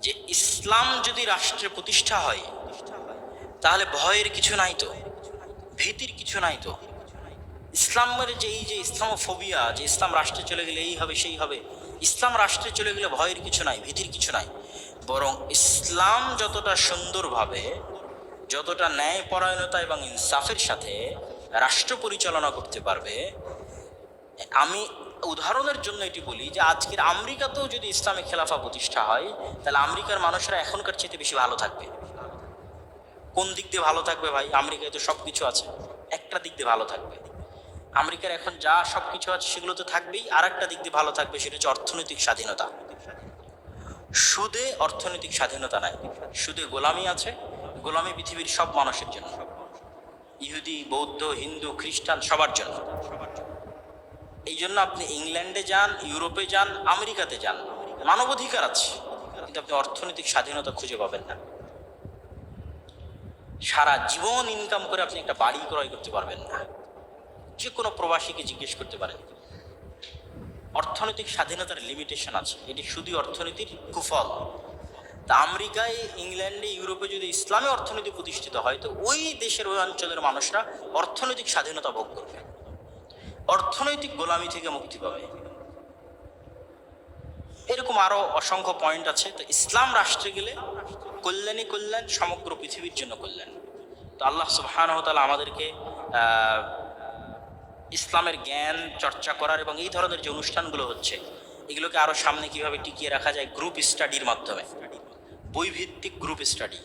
যে ইসলাম যদি রাষ্ট্রে প্রতিষ্ঠা হয় তাহলে ভয়ের কিছু নাই তো, ভীতির কিছু নাই তো। ইসলামের যে এই যে ইসলামোফোবিয়া, যে ইসলাম রাষ্ট্রে চলে গেলে এই হবে সেই হবে, ইসলাম রাষ্ট্রে চলে গেলে ভয়ের কিছু নাই, ভীতির কিছু নাই। বরং ইসলাম যতটা সুন্দরভাবে, যতটা ন্যায়পরায়ণতা এবং ইনসাফের সাথে রাষ্ট্র পরিচালনা করতে পারবে, আমি উদাহরণের জন্য এটি বলি যে আজকের আমেরিকাতেও যদি ইসলামী খেলাফা প্রতিষ্ঠা হয় তাহলে আমেরিকার মানুষরা এখনকার চেয়ে বেশি ভালো থাকবে। কোন দিক দিয়ে ভালো থাকবে ভাই? আমেরিকায় তো সব কিছু আছে, একটা দিক দিয়ে ভালো থাকবে। আমেরিকার এখন যা সব কিছু আছে সেগুলো তো থাকবেই, আর একটা দিক দিয়ে ভালো থাকবে, সেটা হচ্ছে অর্থনৈতিক স্বাধীনতা। সুদে অর্থনৈতিক স্বাধীনতা নাই, সুদে গোলামি আছে। গোলামি পৃথিবীর সব মানুষের জন্য, ইহুদি, বৌদ্ধ, হিন্দু, খ্রিস্টান, সবার জন্য। এই জন্য আপনি ইংল্যান্ডে যান, ইউরোপে যান, আমেরিকাতে যান, মানবাধিকার আছে, কিন্তু আপনি অর্থনৈতিক স্বাধীনতা খুঁজে পাবেন না। সারা জীবন ইনকাম করে আপনি একটা বাড়ি ক্রয় করতে পারবেন না। যে কোনো প্রবাসীকে জিজ্ঞেস করতে পারেন, অর্থনৈতিক স্বাধীনতার লিমিটেশন আছে, এটি শুধু অর্থনীতির কুফল। তা আমেরিকায়, ইংল্যান্ডে, ইউরোপে যদি ইসলামী অর্থনীতি প্রতিষ্ঠিত হয় তো ওই দেশের, ওই অঞ্চলের মানুষরা অর্থনৈতিক স্বাধীনতা ভোগ করবে, অর্থনৈতিক গোলামি থেকে মুক্তি পাবে। এরকম আরো অসংখ্য পয়েন্ট আছে। তো ইসলাম রাষ্ট্রে গেলে কল্যাণী কল্যাণ, সমগ্র পৃথিবীর জন্য কল্যাণ। তো আল্লাহ সুবহানাহু ওয়া তাআলা আমাদেরকে ইসলামের জ্ঞান চর্চা করার এবং এই ধরনের যে অনুষ্ঠানগুলো হচ্ছে এগুলোকে আরো সামনে কিভাবে টিকিয়ে রাখা যায় গ্রুপ স্টাডির মাধ্যমে, বইভিত্তিক গ্রুপ স্টাডি,